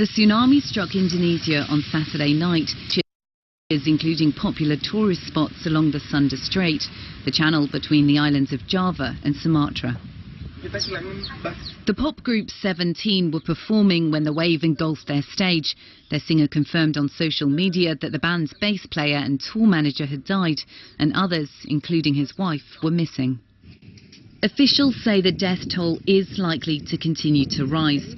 The tsunami struck Indonesia on Saturday night, including popular tourist spots along the Sunda Strait, the channel between the islands of Java and Sumatra. The pop group 17 were performing when the wave engulfed their stage. Their singer confirmed on social media that the band's bass player and tour manager had died, and others, including his wife, were missing. Officials say the death toll is likely to continue to rise.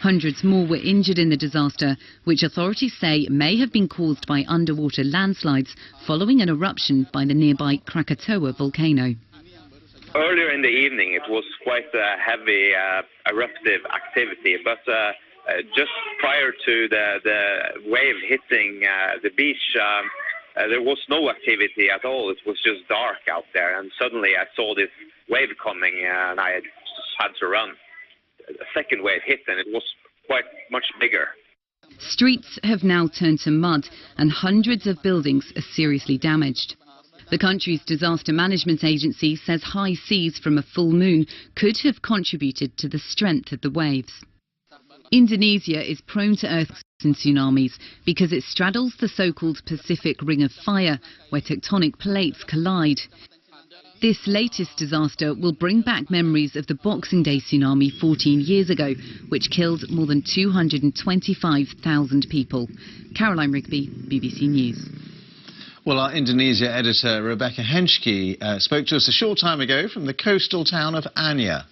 Hundreds more were injured in the disaster, which authorities say may have been caused by underwater landslides following an eruption by the nearby Krakatoa volcano. Earlier in the evening it was quite a heavy eruptive activity, but just prior to the wave hitting the beach, there was no activity at all. It was just dark out there, and suddenly I saw this wave coming and I just had to run. A second wave hit and it was quite much bigger. Streets have now turned to mud and hundreds of buildings are seriously damaged. The country's disaster management agency says high seas from a full moon could have contributed to the strength of the waves. Indonesia is prone to earthquakes and tsunamis because it straddles the so-called Pacific Ring of Fire, where tectonic plates collide. This latest disaster will bring back memories of the Boxing Day tsunami 14 years ago, which killed more than 225,000 people. Caroline Rigby, BBC News. Well, our Indonesia editor Rebecca Henschke spoke to us a short time ago from the coastal town of Anyer.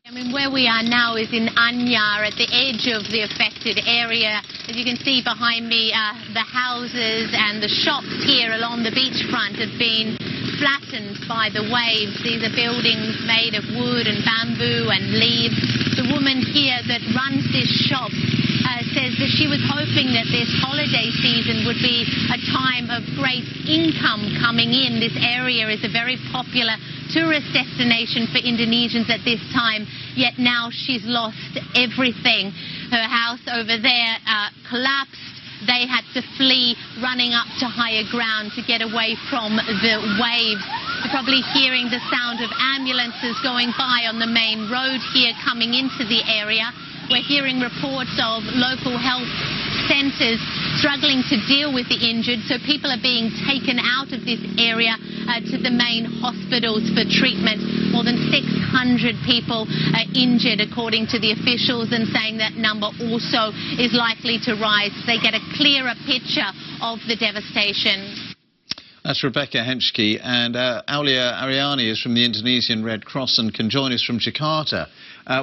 I mean, where we are now is in Anyer, at the edge of the affected area. As you can see behind me, the houses and the shops here along the beachfront have been flattened by the waves. These are buildings made of wood and bamboo and leaves. The woman here that runs this shop says that she was hoping that this holiday season would be a time of great income coming in. This area is a very popular tourist destination for Indonesians at this time, yet now she's lost everything. Her house over there collapsed. They had to flee, running up to higher ground to get away from the waves. You're probably hearing the sound of ambulances going by on the main road here coming into the area. We're hearing reports of local health centres struggling to deal with the injured, so people are being taken out of this area to the main hospitals for treatment. More than 600 people are injured, according to the officials, and saying that number also is likely to rise. They get a clearer picture of the devastation. That's Rebecca Henschke, and Aulia Ariani is from the Indonesian Red Cross and can join us from Jakarta.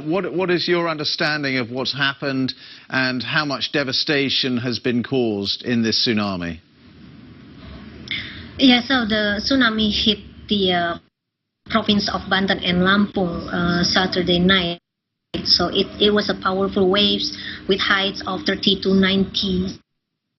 What is your understanding of what's happened and how much devastation has been caused in this tsunami? Yeah, so the tsunami hit the province of Banten and Lampung Saturday night. So it was a powerful waves with heights of 30 to 90.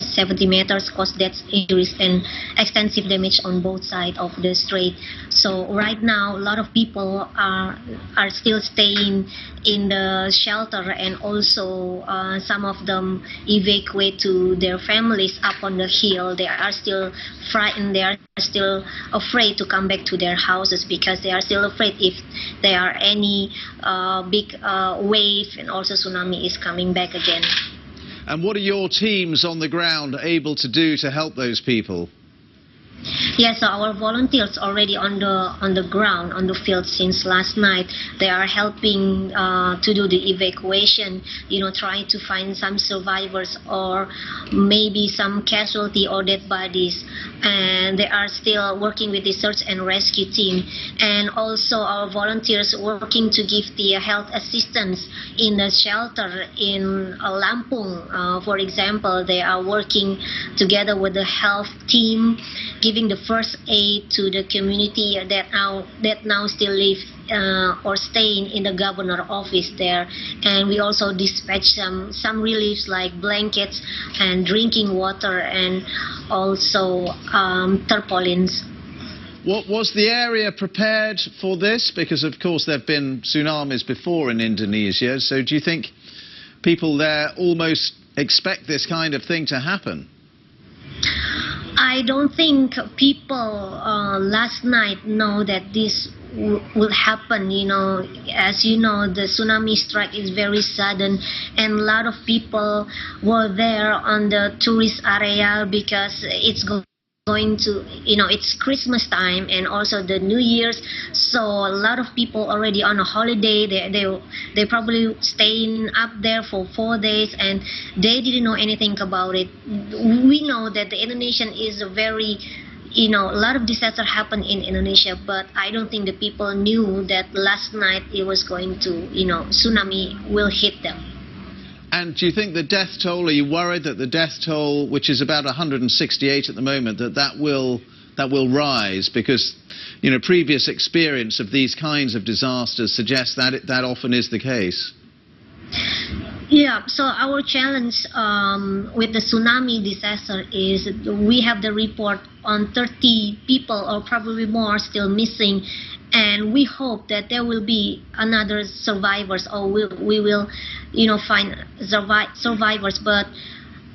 70 meters, caused deaths, injuries, and extensive damage on both sides of the strait. So right now, a lot of people are still staying in the shelter, and also some of them evacuate to their families up on the hill. They are still frightened. They are still afraid to come back to their houses because they are still afraid if there are any big wave and also tsunami is coming back again. And what are your teams on the ground able to do to help those people? Yes, so our volunteers already on the ground, on the field since last night. They are helping to do the evacuation, trying to find some survivors or maybe some casualty or dead bodies. And they are still working with the search and rescue team. And also our volunteers working to give the health assistance in the shelter in Lampung. For example, they are working together with the health team, giving the first aid to the community that now still live or staying in the governor office there. And we also dispatch some reliefs like blankets and drinking water and also tarpaulins. What was the area prepared for this? Because of course there have been tsunamis before in Indonesia, so do you think people there almost expect this kind of thing to happen? I don't think people last night know that this will happen. As you know, the tsunami strike is very sudden, and a lot of people were there on the tourist area because it's going to, it's Christmas time and also the New Year's, so a lot of people already on a holiday. They probably staying up there for 4 days, and they didn't know anything about it. We know that the Indonesian is a very, a lot of disaster happened in Indonesia, but I don't think the people knew that last night it was going to, tsunami will hit them. And do you think the death toll, are you worried that the death toll, which is about 168 at the moment, that will rise? Because, previous experience of these kinds of disasters suggests that that often is the case. Yeah, so our challenge with the tsunami disaster is we have the report on 30 people or probably more still missing, and we hope that there will be another survivors, or we will find survivors, but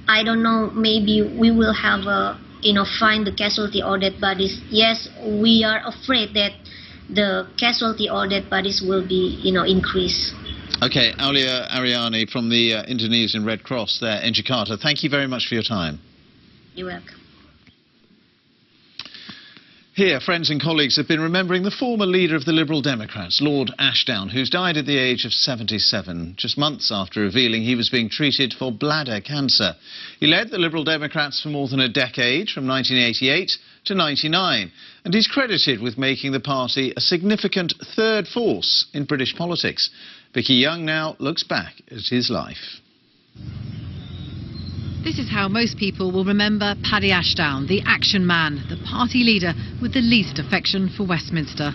I don't know, maybe we will have find the casualty or dead bodies. Yes, we are afraid that the casualty or dead bodies will be increased. Okay, Aulia Ariani from the Indonesian Red Cross there in Jakarta. Thank you very much for your time. You're welcome. Here, friends and colleagues have been remembering the former leader of the Liberal Democrats, Lord Ashdown, who's died at the age of 77, just months after revealing he was being treated for bladder cancer. He led the Liberal Democrats for more than a decade, from 1988 to 99, and he's credited with making the party a significant third force in British politics. Vicky Young now looks back at his life. This is how most people will remember Paddy Ashdown, the action man, the party leader with the least affection for Westminster.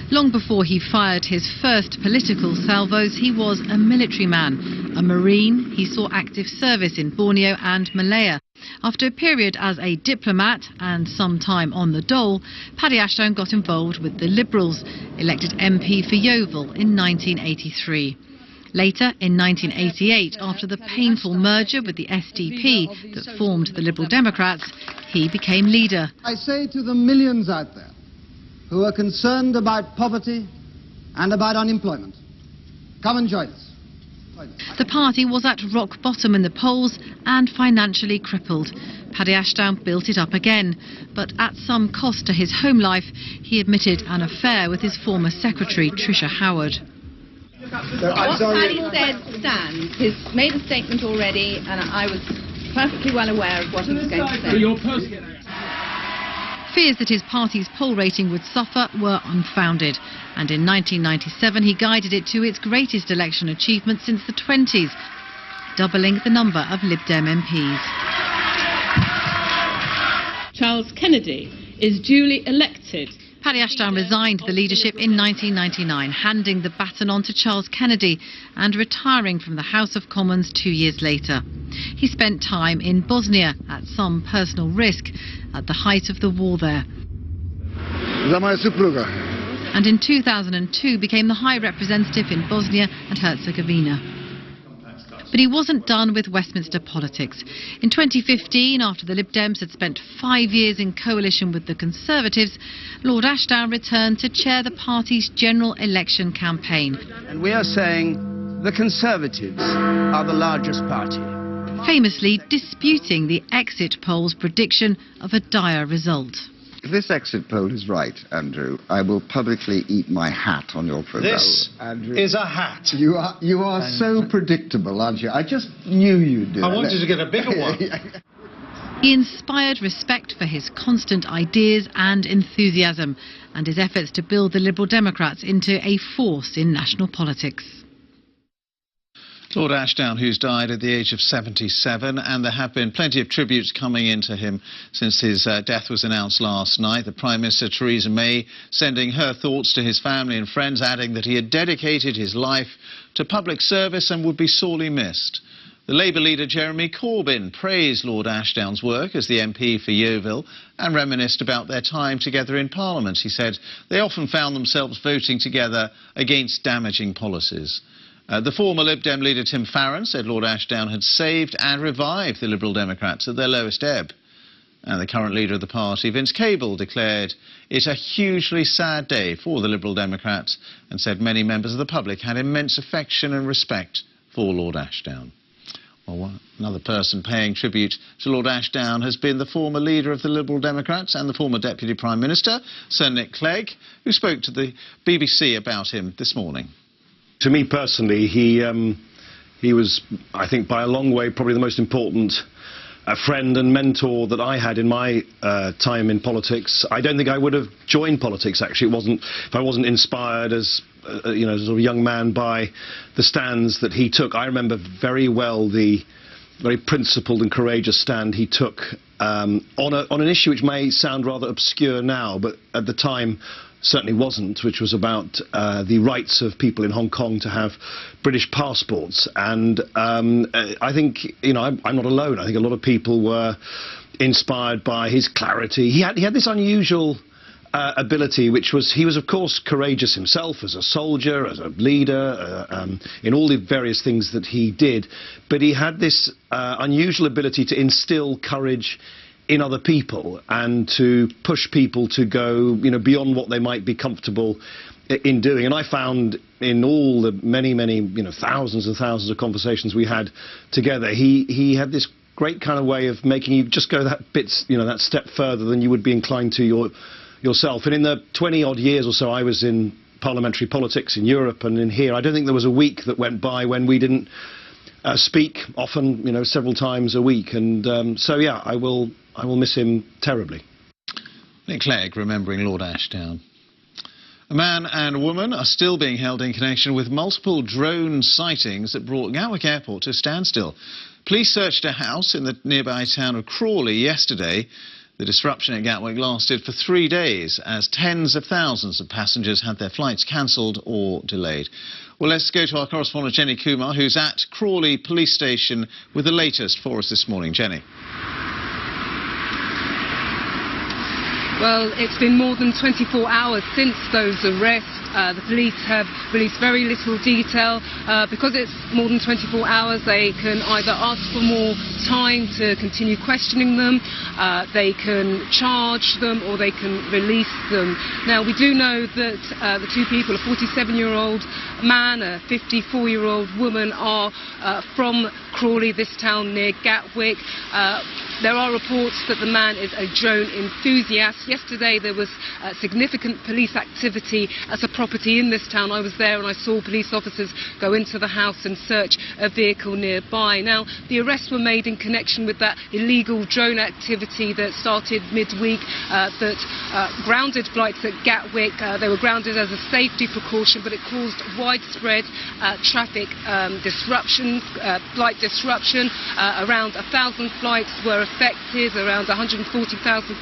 Long before he fired his first political salvos, he was a military man. A Marine, he saw active service in Borneo and Malaya. After a period as a diplomat and some time on the dole, Paddy Ashdown got involved with the Liberals, elected MP for Yeovil in 1983. Later, in 1988, after the painful merger with the SDP that formed the Liberal Democrats, he became leader. I say to the millions out there who are concerned about poverty and about unemployment, come and join us. The party was at rock bottom in the polls and financially crippled. Paddy Ashdown built it up again, but at some cost to his home life. He admitted an affair with his former secretary, Tricia Howard. What Paddy said stands. He's made a statement already, and I was perfectly well aware of what he was going to say. Fears that his party's poll rating would suffer were unfounded, and in 1997 he guided it to its greatest election achievement since the 20s, doubling the number of Lib Dem MPs. Charles Kennedy is duly elected. Paddy Ashdown resigned the leadership in 1999, handing the baton on to Charles Kennedy and retiring from the House of Commons 2 years later. He spent time in Bosnia at some personal risk at the height of the war there. And in 2002 became the High Representative in Bosnia and Herzegovina. But he wasn't done with Westminster politics. In 2015, after the Lib Dems had spent 5 years in coalition with the Conservatives, Lord Ashdown returned to chair the party's general election campaign. And we are saying the Conservatives are the largest party. Famously disputing the exit poll's prediction of a dire result. If this exit poll is right, Andrew, I will publicly eat my hat on your proposal. This Andrew, is a hat. You are so predictable, aren't you? I just knew you'd do it. I wanted to get a bigger one. He inspired respect for his constant ideas and enthusiasm, and his efforts to build the Liberal Democrats into a force in national politics. Lord Ashdown, who's died at the age of 77, and there have been plenty of tributes coming into him since his death was announced last night. The Prime Minister, Theresa May, sending her thoughts to his family and friends, adding that he had dedicated his life to public service and would be sorely missed. The Labour leader, Jeremy Corbyn, praised Lord Ashdown's work as the MP for Yeovil and reminisced about their time together in Parliament. He said they often found themselves voting together against damaging policies. The former Lib Dem leader Tim Farron said Lord Ashdown had saved and revived the Liberal Democrats at their lowest ebb. And the current leader of the party, Vince Cable, declared it a hugely sad day for the Liberal Democrats and said many members of the public had immense affection and respect for Lord Ashdown. Well, another person paying tribute to Lord Ashdown has been the former leader of the Liberal Democrats and the former Deputy Prime Minister, Sir Nick Clegg, who spoke to the BBC about him this morning. To me personally, he was, I think, by a long way, probably the most important friend and mentor that I had in my time in politics. I don't think I would have joined politics, actually. It wasn't, if I wasn't inspired as you know, sort of young man by the stands that he took. I remember very well the very principled and courageous stand he took on an issue which may sound rather obscure now, but at the time certainly wasn't, which was about the rights of people in Hong Kong to have British passports. And I think, you know, I'm not alone. I think a lot of people were inspired by his clarity. He had this unusual ability, which was, he was of course courageous himself as a soldier, as a leader, in all the various things that he did, but he had this unusual ability to instill courage in other people and to push people to go, you know, beyond what they might be comfortable in doing. And I found in all the many, you know, thousands and thousands of conversations we had together, he had this great kind of way of making you just go that bit, you know, that step further than you would be inclined to yourself. And in the 20-odd years or so I was in parliamentary politics in Europe and in here, I don't think there was a week that went by when we didn't speak, often, you know, several times a week. And so, yeah, I will miss him terribly. Nick Clegg remembering Lord Ashdown. A man and a woman are still being held in connection with multiple drone sightings that brought Gatwick Airport to a standstill. Police searched a house in the nearby town of Crawley yesterday. The disruption at Gatwick lasted for 3 days as tens of thousands of passengers had their flights cancelled or delayed. Well, let's go to our correspondent Jenny Kumar, who's at Crawley Police Station with the latest for us this morning. Jenny. Well, it's been more than 24 hours since those arrests. The police have released very little detail. Because it's more than 24 hours, they can either ask for more time to continue questioning them, they can charge them, or they can release them. Now, we do know that the two people, a 47-year-old man, a 54-year-old woman, are from Crawley, this town near Gatwick. There are reports that the man is a drone enthusiast. Yesterday there was significant police activity at a property in this town. I was there and I saw police officers go into the house and search a vehicle nearby. Now, the arrests were made in connection with that illegal drone activity that started midweek, that grounded flights at Gatwick. They were grounded as a safety precaution, but it caused widespread traffic disruption, flight disruption. Around 1,000 flights were affected. Around 140,000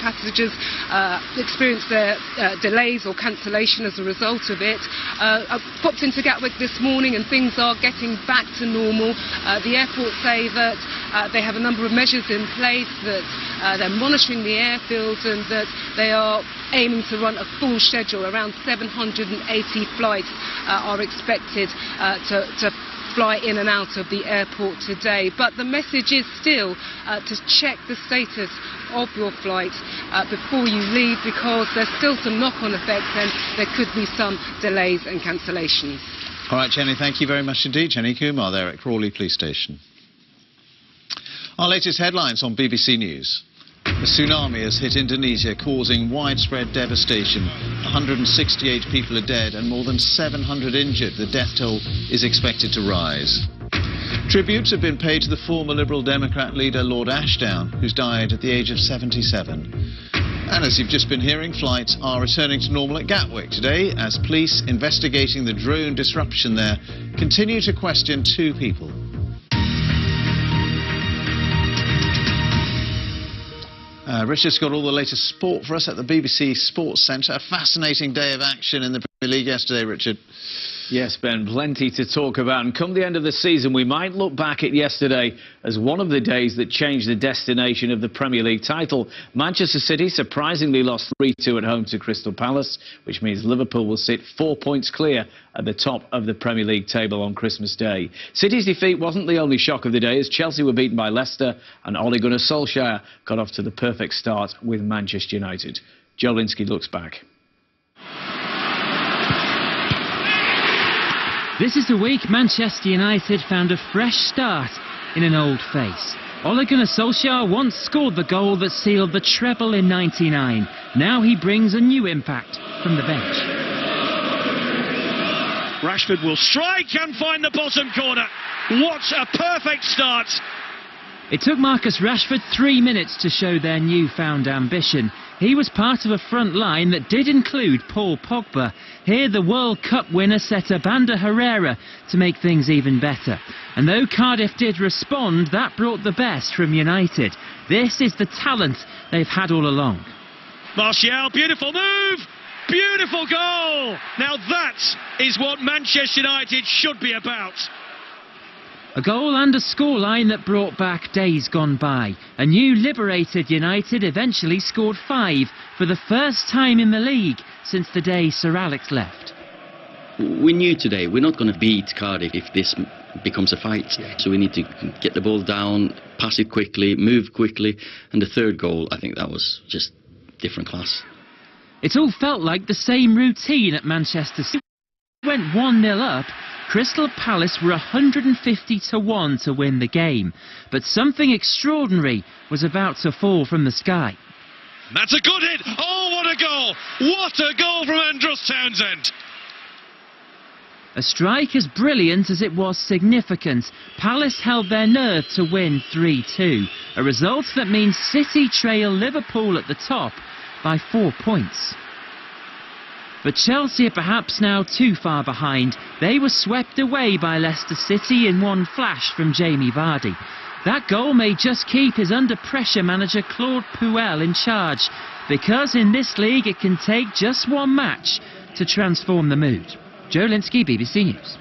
passengers experienced their delays or cancellation as a result of it. I popped into Gatwick this morning and things are getting back to normal. The airport say that they have a number of measures in place, that they're monitoring the airfield and that they are aiming to run a full schedule. Around 780 flights are expected to fly in and out of the airport today. But the message is still to check the status of your flight before you leave, because there's still some knock-on effects and there could be some delays and cancellations. All right, Jenny, thank you very much indeed. Jenny Kumar there at Crawley Police Station. Our latest headlines on BBC News. A tsunami has hit Indonesia, causing widespread devastation. 168 people are dead and more than 700 injured. The death toll is expected to rise. Tributes have been paid to the former Liberal Democrat leader Lord Ashdown, who's died at the age of 77. And as you've just been hearing, flights are returning to normal at Gatwick today as police investigating the drone disruption there continue to question 2 people. Richard's got all the latest sport for us at the BBC Sports Centre. A fascinating day of action in the Premier League yesterday, Richard. Yes, Ben, plenty to talk about. And come the end of the season, we might look back at yesterday as one of the days that changed the destination of the Premier League title. Manchester City surprisingly lost 3-2 at home to Crystal Palace, which means Liverpool will sit 4 points clear at the top of the Premier League table on Christmas Day. City's defeat wasn't the only shock of the day, as Chelsea were beaten by Leicester and Ole Gunnar Solskjaer got off to the perfect start with Manchester United. Joe Linsky looks back. This is the week Manchester United found a fresh start in an old face. Ole Gunnar Solskjaer once scored the goal that sealed the treble in '99. Now he brings a new impact from the bench. Rashford will strike and find the bottom corner. What a perfect start. It took Marcus Rashford 3 minutes to show their newfound ambition. He was part of a front line that did include Paul Pogba. Here the World Cup winner set a Banda Herrera to make things even better. And though Cardiff did respond, that brought the best from United. This is the talent they've had all along. Martial, beautiful move, beautiful goal. Now that is what Manchester United should be about. A goal and a scoreline that brought back days gone by. A new liberated United eventually scored 5 for the first time in the league since the day Sir Alex left. We knew today we're not going to beat Cardiff if this becomes a fight. So we need to get the ball down, pass it quickly, move quickly. And the third goal, I think that was just different class. It all felt like the same routine at Manchester City. Went 1-0 up. Crystal Palace were 150-1 to win the game. But something extraordinary was about to fall from the sky. That's a good hit. Oh, what a goal. What a goal from Andros Townsend. A strike as brilliant as it was significant. Palace held their nerve to win 3-2. A result that means City trail Liverpool at the top by 4 points. But Chelsea are perhaps now too far behind. They were swept away by Leicester City in one flash from Jamie Vardy. That goal may just keep his under-pressure manager Claude Puel in charge, because in this league it can take just one match to transform the mood. Joe Linsky, BBC News.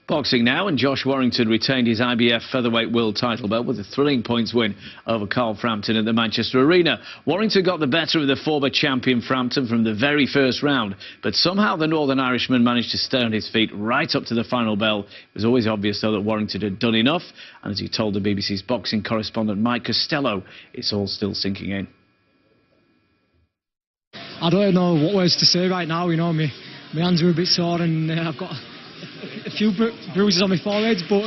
Boxing now, and Josh Warrington retained his IBF featherweight world title belt with a thrilling points win over Carl Frampton at the Manchester Arena. Warrington got the better of the former champion Frampton from the very first round, but somehow the Northern Irishman managed to stay on his feet right up to the final bell. It was always obvious, though, that Warrington had done enough, and as he told the BBC's boxing correspondent Mike Costello, it's all still sinking in. I don't know what words to say right now, you know, my hands are a bit sore and I've got a few bruises on my forehead, but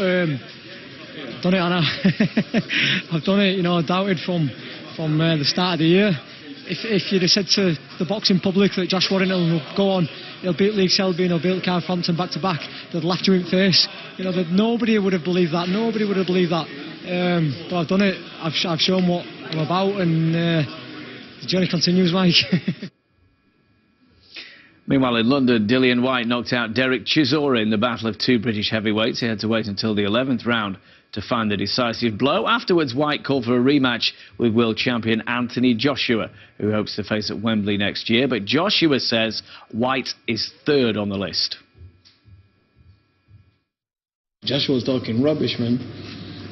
done it, Anna. I've done it, you know, doubted from the start of the year. If you'd have said to the boxing public that Josh Warrington will go on, he'll beat Lee Selby and he'll beat Carl Frampton back to back, they'd laughed you in the face. You know, that nobody would have believed that. Nobody would have believed that. But I've done it. I've shown what I'm about, and the journey continues, Mike. Meanwhile, in London, Dillian Whyte knocked out Derek Chisora in the battle of two British heavyweights. He had to wait until the 11th round to find the decisive blow. Afterwards, Whyte called for a rematch with world champion Anthony Joshua, who hopes to face at Wembley next year. But Joshua says Whyte is third on the list. Joshua's talking rubbish, man.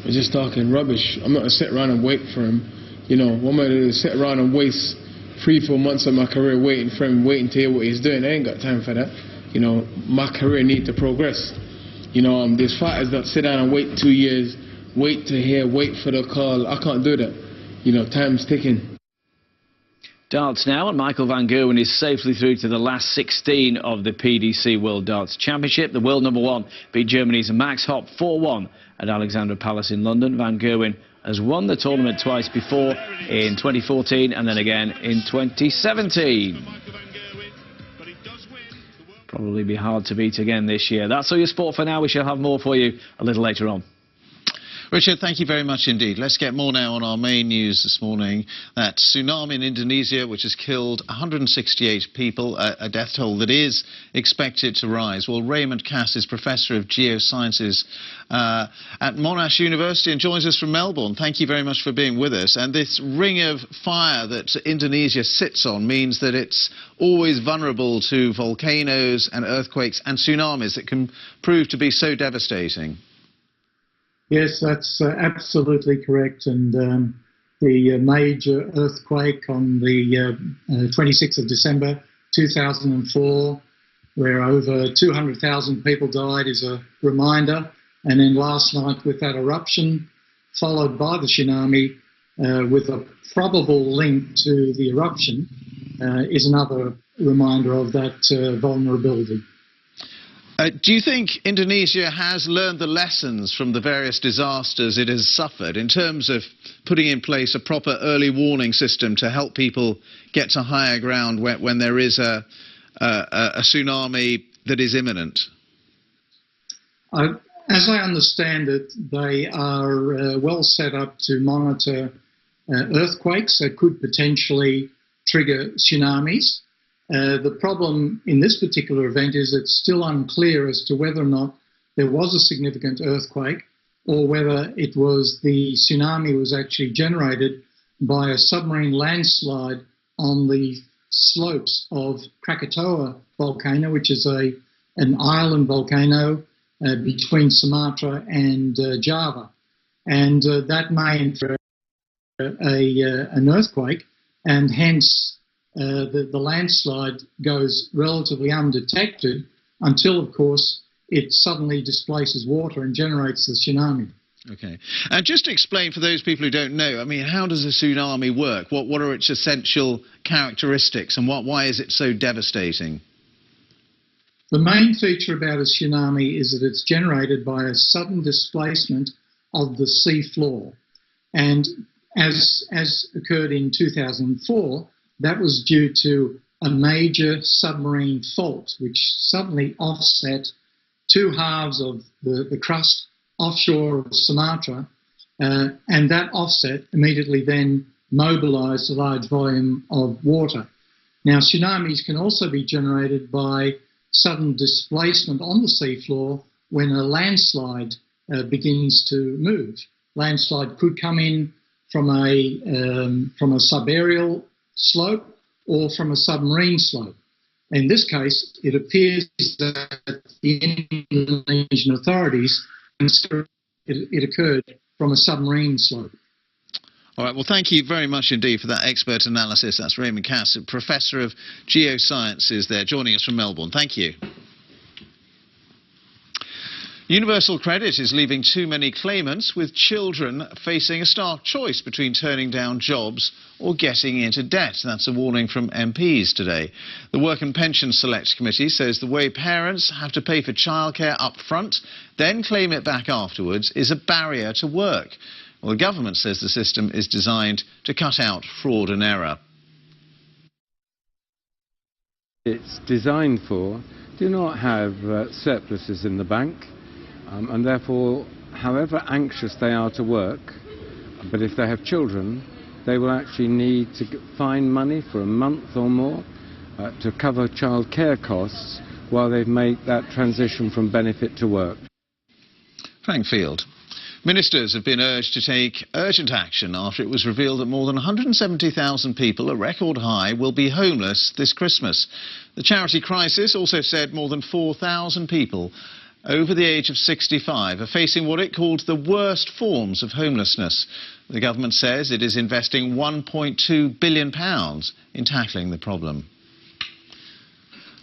We're just talking rubbish. I'm not going to sit around and wait for him. You know, what am I going to do? Sit around and waste 3-4 months of my career waiting for him, waiting to hear what he's doing. I ain't got time for that. You know, my career needs to progress. You know, there's fighters that sit down and wait 2 years, wait to hear, wait for the call. I can't do that. You know, time's ticking. Darts now, and Michael van Gerwen is safely through to the last 16 of the PDC World Darts Championship. The world number 1 beat Germany's Max Hopp 4-1 at Alexandra Palace in London. Van Gerwen has won the tournament twice before, in 2014 and then again in 2017. Probably be hard to beat again this year. That's all your sport for now. We shall have more for you a little later on. Richard, thank you very much indeed. Let's get more now on our main news this morning. That tsunami in Indonesia, which has killed 168 people, a death toll that is expected to rise. Well, Raymond Cass is Professor of Geosciences at Monash University and joins us from Melbourne. Thank you very much for being with us. And this ring of fire that Indonesia sits on means that it's always vulnerable to volcanoes and earthquakes and tsunamis that can prove to be so devastating. Yes, that's absolutely correct. And the major earthquake on the 26th of December 2004, where over 200,000 people died, is a reminder. And then last night with that eruption, followed by the tsunami, with a probable link to the eruption, is another reminder of that vulnerability. Do you think Indonesia has learned the lessons from the various disasters it has suffered in terms of putting in place a proper early warning system to help people get to higher ground when there is a tsunami that is imminent? As I understand it, they are well set up to monitor earthquakes that could potentially trigger tsunamis. The problem in this particular event is it's still unclear as to whether or not there was a significant earthquake or whether it was the tsunami was actually generated by a submarine landslide on the slopes of Krakatoa volcano, which is an island volcano between Sumatra and Java. And that may enter an earthquake, and hence the landslide goes relatively undetected until, of course, it suddenly displaces water and generates the tsunami. Okay. And just to explain for those people who don't know, I mean, how does a tsunami work? What are its essential characteristics, and why is it so devastating? The main feature about a tsunami is that it's generated by a sudden displacement of the sea floor. And as occurred in 2004, that was due to a major submarine fault, which suddenly offset two halves of the crust offshore of Sumatra, and that offset immediately then mobilized a large volume of water. Now, tsunamis can also be generated by sudden displacement on the seafloor when a landslide begins to move. Landslide could come in from a subaerial slope or from a submarine slope. In this case, it appears that the Indonesian authorities consider it occurred from a submarine slope. All right, well, thank you very much indeed for that expert analysis. That's Raymond Cass, Professor of Geosciences there, joining us from Melbourne. Thank you. Universal Credit is leaving too many claimants with children facing a stark choice between turning down jobs or getting into debt. That's a warning from MPs today. The Work and Pension Select Committee says the way parents have to pay for childcare up front, then claim it back afterwards, is a barrier to work. Well, the government says the system is designed to cut out fraud and error. It's designed for do not have surpluses in the bank. And therefore, however anxious they are to work, but if they have children, they will actually need to find money for a month or more to cover childcare costs while they make that transition from benefit to work. Frank Field. Ministers have been urged to take urgent action after it was revealed that more than 170,000 people, a record high, will be homeless this Christmas. The Charity Crisis also said more than 4,000 people over the age of 65 are facing what it called the worst forms of homelessness. The government says it is investing £1.2 billion in tackling the problem.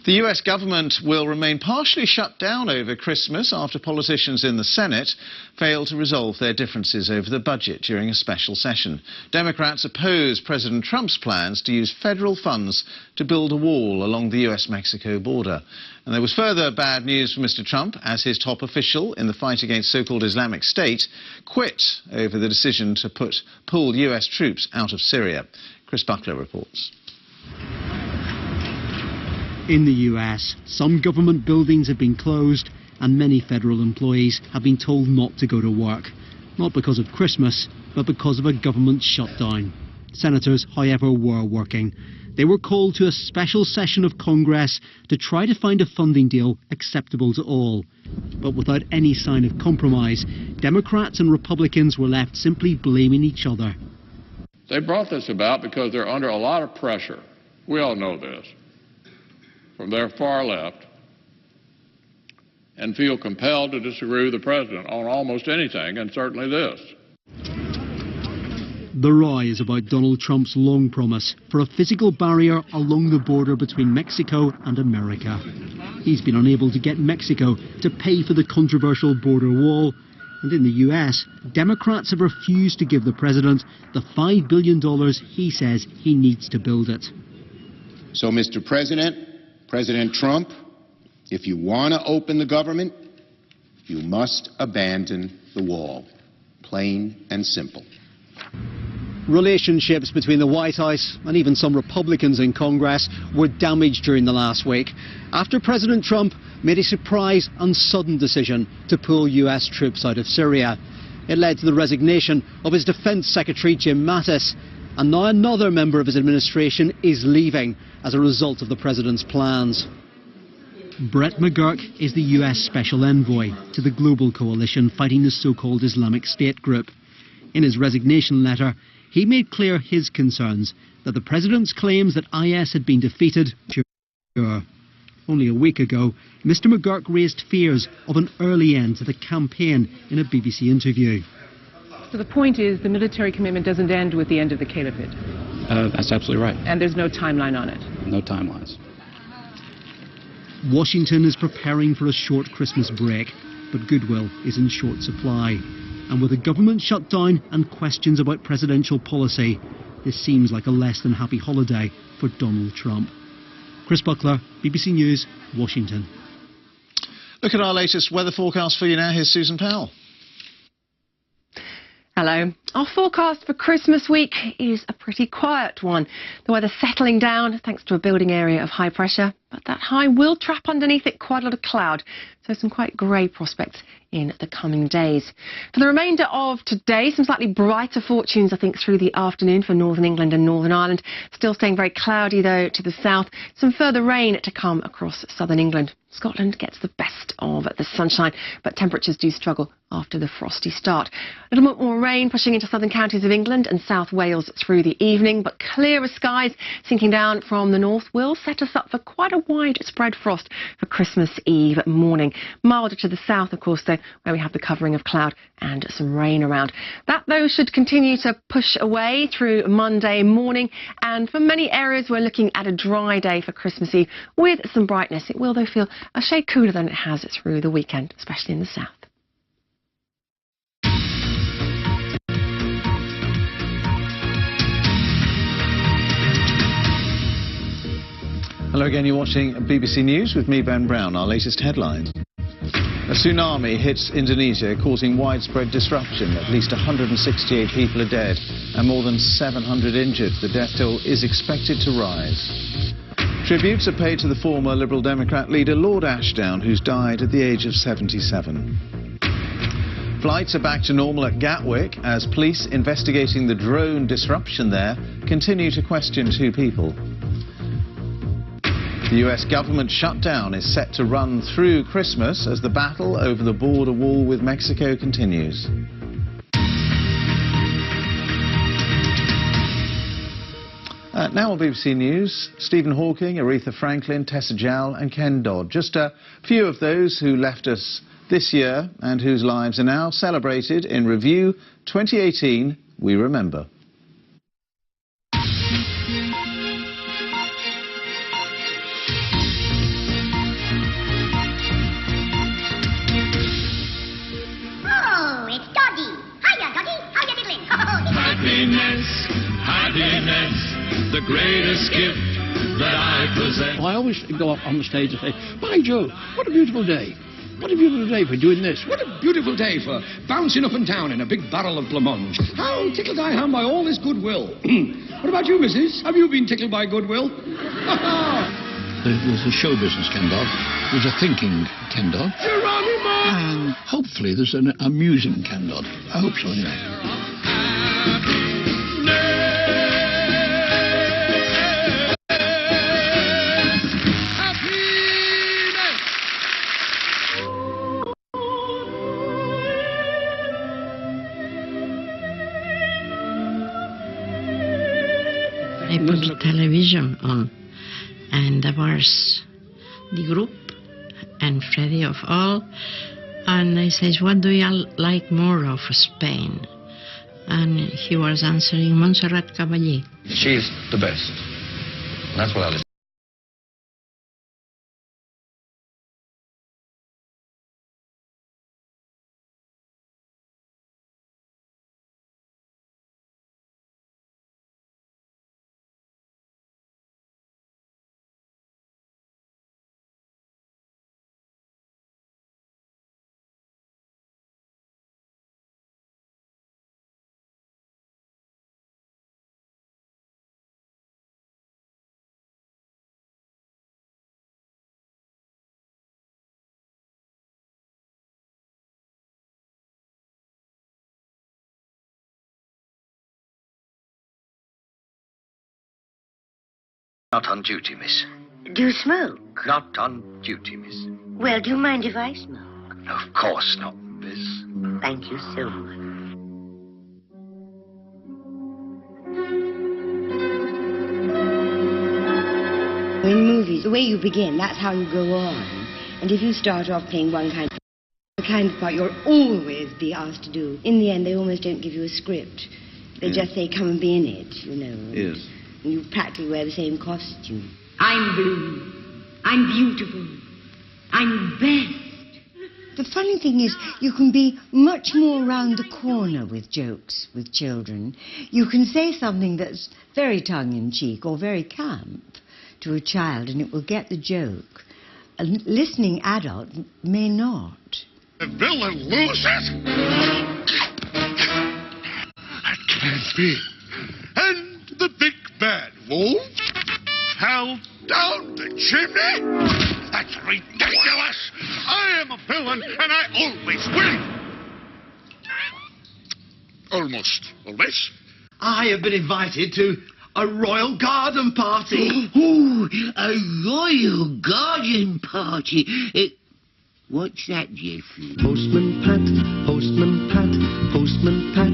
The US government will remain partially shut down over Christmas after politicians in the Senate failed to resolve their differences over the budget during a special session. Democrats oppose President Trump's plans to use federal funds to build a wall along the US-Mexico border. And there was further bad news for Mr. Trump as his top official in the fight against so-called Islamic State quit over the decision to pull US troops out of Syria. Chris Buckler reports. In the US, some government buildings have been closed and many federal employees have been told not to go to work. not because of Christmas, but because of a government shutdown. Senators, however, were working. They were called to a special session of Congress to try to find a funding deal acceptable to all. But without any sign of compromise, Democrats and Republicans were left simply blaming each other. They brought this about because they're under a lot of pressure. We all know this. From their far left, and feel compelled to disagree with the president on almost anything, and certainly this. The row is about Donald Trump's long promise for a physical barrier along the border between Mexico and America. He's been unable to get Mexico to pay for the controversial border wall. And in the US, Democrats have refused to give the president the $5 billion he says he needs to build it. So, Mr. President, President Trump, if you want to open the government, you must abandon the wall. Plain and simple. Relationships between the White House and even some Republicans in Congress were damaged during the last week after President Trump made a surprise and sudden decision to pull US troops out of Syria. It led to the resignation of his Defense Secretary Jim Mattis, and now another member of his administration is leaving as a result of the president's plans. Brett McGurk is the US Special Envoy to the global coalition fighting the so-called Islamic State group. In his resignation letter, he made clear his concerns that the president's claims that IS had been defeated were. Only a week ago, Mr. McGurk raised fears of an early end to the campaign in a BBC interview. So the point is the military commitment doesn't end with the end of the caliphate? That's absolutely right. And there's no timeline on it? No timelines. Washington is preparing for a short Christmas break, but goodwill is in short supply. And with a government shutdown and questions about presidential policy, this seems like a less than happy holiday for Donald Trump. Chris Buckler, BBC News, Washington. Look at our latest weather forecast for you now. Here's Susan Powell. Hello. Our forecast for Christmas week is a pretty quiet one. The weather's settling down thanks to a building area of high pressure, but that high will trap underneath it quite a lot of cloud, so some quite grey prospects in the coming days. For the remainder of today, some slightly brighter fortunes, I think, through the afternoon for Northern England and Northern Ireland. Still staying very cloudy, though, to the south. Some further rain to come across southern England. Scotland gets the best of the sunshine, but temperatures do struggle after the frosty start. A little bit more rain pushing into southern counties of England and South Wales through the evening, but clearer skies sinking down from the north will set us up for quite a widespread frost for Christmas Eve morning. Milder to the south, of course, though, where we have the covering of cloud and some rain around. That, though, should continue to push away through Monday morning, and for many areas we're looking at a dry day for Christmas Eve with some brightness. It will, though, feel a shade cooler than it has through the weekend, especially in the south. Hello again, you're watching BBC News with me, Ben Brown. Our latest headlines. A tsunami hits Indonesia, causing widespread disruption. At least 168 people are dead and more than 700 injured. The death toll is expected to rise. Tributes are paid to the former Liberal Democrat leader Lord Ashdown, who's died at the age of 77. Flights are back to normal at Gatwick as police investigating the drone disruption there continue to question 2 people. The US government shutdown is set to run through Christmas as the battle over the border wall with Mexico continues. Now on BBC News, Stephen Hawking, Aretha Franklin, Tessa Jowell and Ken Dodd. Just a few of those who left us this year and whose lives are now celebrated in Review 2018, We Remember. Happiness, the greatest gift that I possess. I always go up on the stage and say, by Jove, what a beautiful day. What a beautiful day for doing this. What a beautiful day for bouncing up and down in a big barrel of blancmange. How tickled I am by all this goodwill. What about you, missus? Have you been tickled by goodwill? There's a show business Ken Dodd. There's a thinking Ken Dodd. And hopefully there's an amusing Ken Dodd. I hope so, anyway. I put the television on, and there was the group and Freddie of all, and I said, what do you like more of Spain? And he was answering, Montserrat Caballé. She's the best. That's what I listen. Not on duty, miss. Do you smoke? Not on duty, miss. Well, do you mind if I smoke? No, of course not, miss. Thank you so much. In movies, the way you begin, that's how you go on. And if you start off playing one kind of the kind of part you'll always be asked to do, in the end they almost don't give you a script. They just say, come and be in it, you know. Yes. And you practically wear the same costume. I'm blue. I'm beautiful. I'm best. The funny thing is, you can be much more round the corner with jokes with children. You can say something that's very tongue-in-cheek or very camp to a child, and it will get the joke. A listening adult may not. The villain loses? That can't be. And the big bad wolf fell down the chimney? That's ridiculous! I am a villain, and I always win! Almost always. I have been invited to a royal garden party. Ooh, a royal garden party. What's that, Jeffrey? Postman Pat,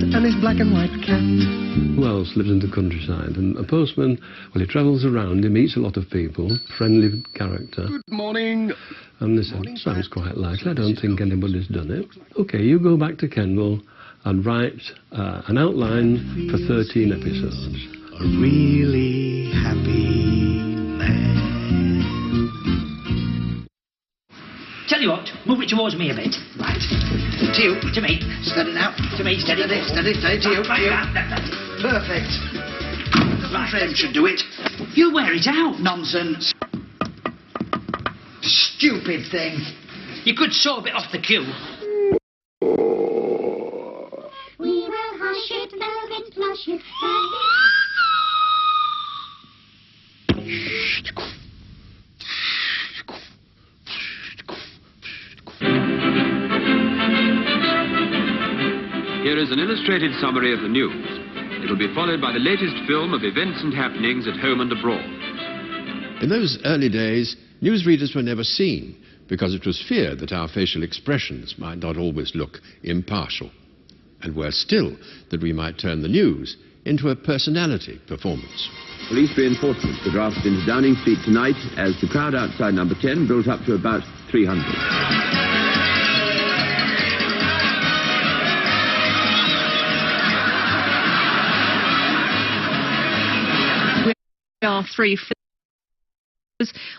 and his black and white cat. Who else lives in the countryside? And a postman, well, he travels around, he meets a lot of people, friendly character. Good morning. And they said, sounds quite likely, I don't think anybody's done it. OK, you go back to Kendal and write an outline for 13 episodes. A really happy man. Tell you what, move it towards me a bit. Right. To you, to me. Steady now. To me, steady. Steady, to you. Perfect. Right. Frame should do it. You wear it out. Nonsense. Stupid thing. You could sew a bit off the queue. We will hush it, velvet flush it, Here is an illustrated summary of the news. It will be followed by the latest film of events and happenings at home and abroad. In those early days, newsreaders were never seen because it was feared that our facial expressions might not always look impartial. And worse still, that we might turn the news into a personality performance. Police reinforcements were drafted into Downing Street tonight as the crowd outside number 10 built up to about 300. We are three.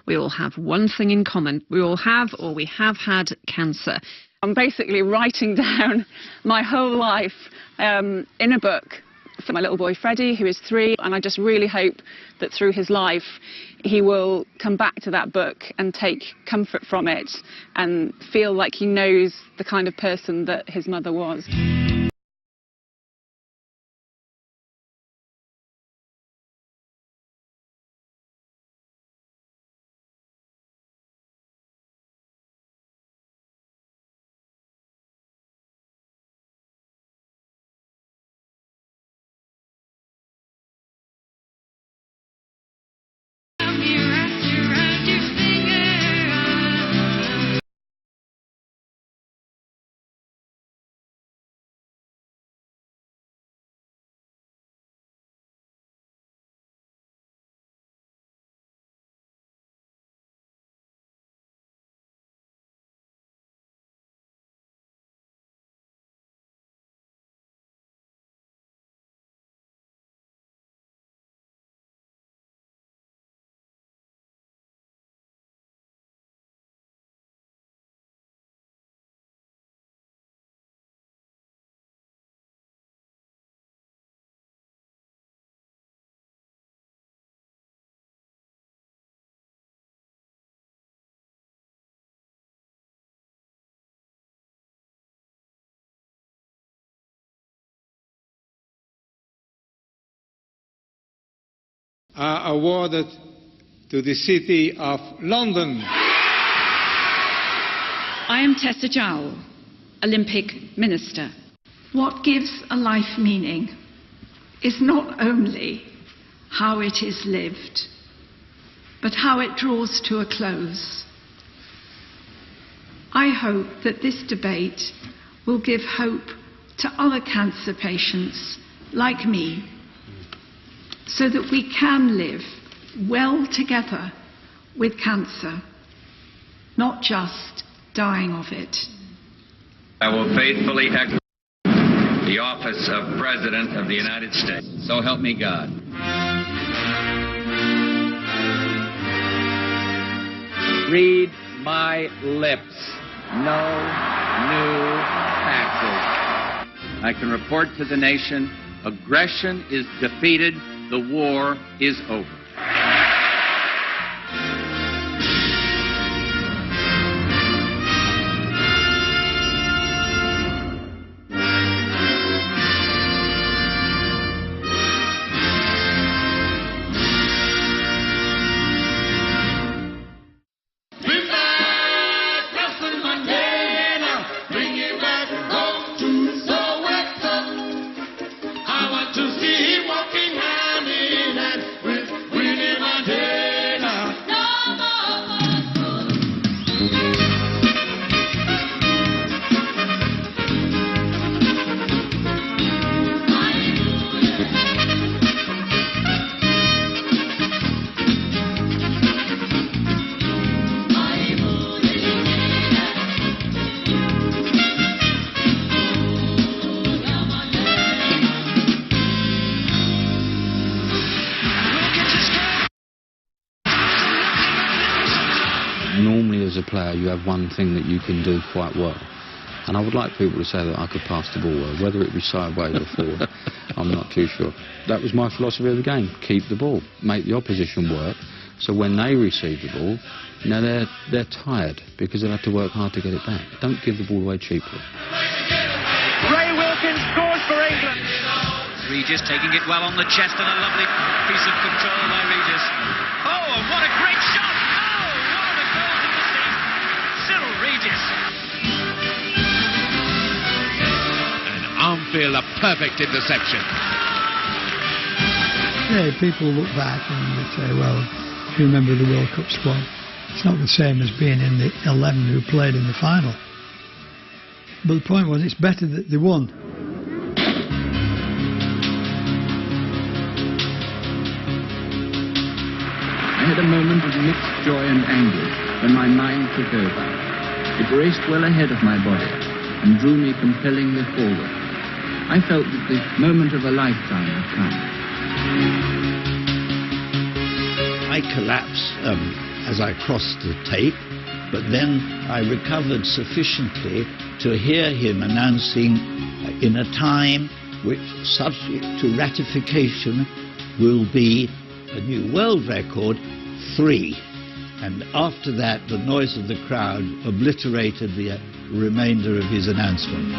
We all have one thing in common. We all have, or we have had, cancer. I'm basically writing down my whole life in a book for my little boy Freddie, who is 3, and I just really hope that through his life he will come back to that book and take comfort from it and feel like he knows the kind of person that his mother was. are awarded to the City of London. I am Tessa Jowell, Olympic Minister. What gives a life meaning is not only how it is lived, but how it draws to a close. I hope that this debate will give hope to other cancer patients like me, so that we can live well together with cancer, not just dying of it. I will faithfully execute the office of President of the United States. So help me God. Read my lips. No new taxes. I can report to the nation, aggression is defeated, the war is over. Normally as a player you have one thing that you can do quite well, and I would like people to say that I could pass the ball well, whether it be sideways or forward. I'm not too sure. That was my philosophy of the game: keep the ball, make the opposition work, so when they receive the ball, now they're tired because they'll have to work hard to get it back. Don't give the ball away cheaply. Ray Wilkins scores for England. Regis taking it well on the chest, and a lovely piece of control by Regis. Oh, and what a great shot! Regis. And Armfield, a perfect interception. Yeah, people look back and they say, well, if you remember the World Cup squad, it's not the same as being in the 11 who played in the final. But the point was, it's better that they won. I had a moment of mixed joy and anguish when my mind took over. It raced well ahead of my body and drew me compellingly forward. I felt that the moment of a lifetime had come. I collapsed as I crossed the tape, but then I recovered sufficiently to hear him announcing in a time which, subject to ratification, will be a new world record, 3. And after that, the noise of the crowd obliterated the remainder of his announcement.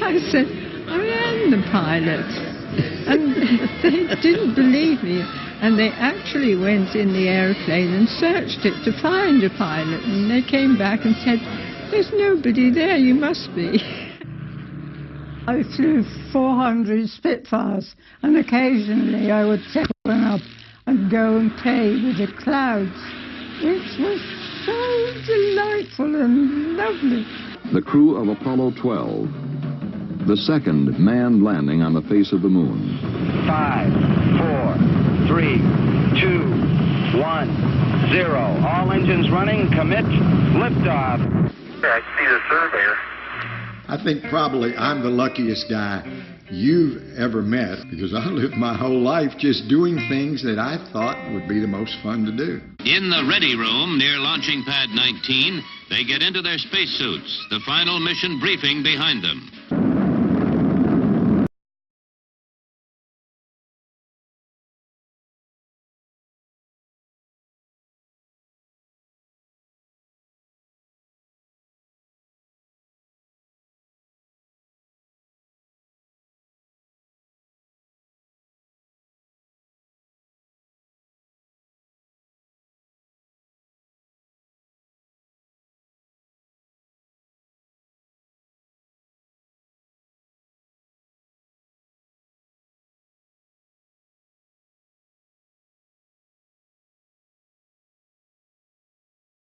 I said, I am the pilot. And they didn't believe me. And they actually went in the aeroplane and searched it to find a pilot. And they came back and said, there's nobody there, you must be. I flew 400 Spitfires, and occasionally I would take one up and go and play with the clouds, which was so delightful and lovely. The crew of Apollo 12, the second manned landing on the face of the moon. 5, 4, 3, 2, 1, 0. All engines running. Commit. Liftoff. I see the surveyor. I think probably I'm the luckiest guy you've ever met, because I lived my whole life just doing things that I thought would be the most fun to do. In the ready room near launching pad 19, they get into their spacesuits, the final mission briefing behind them.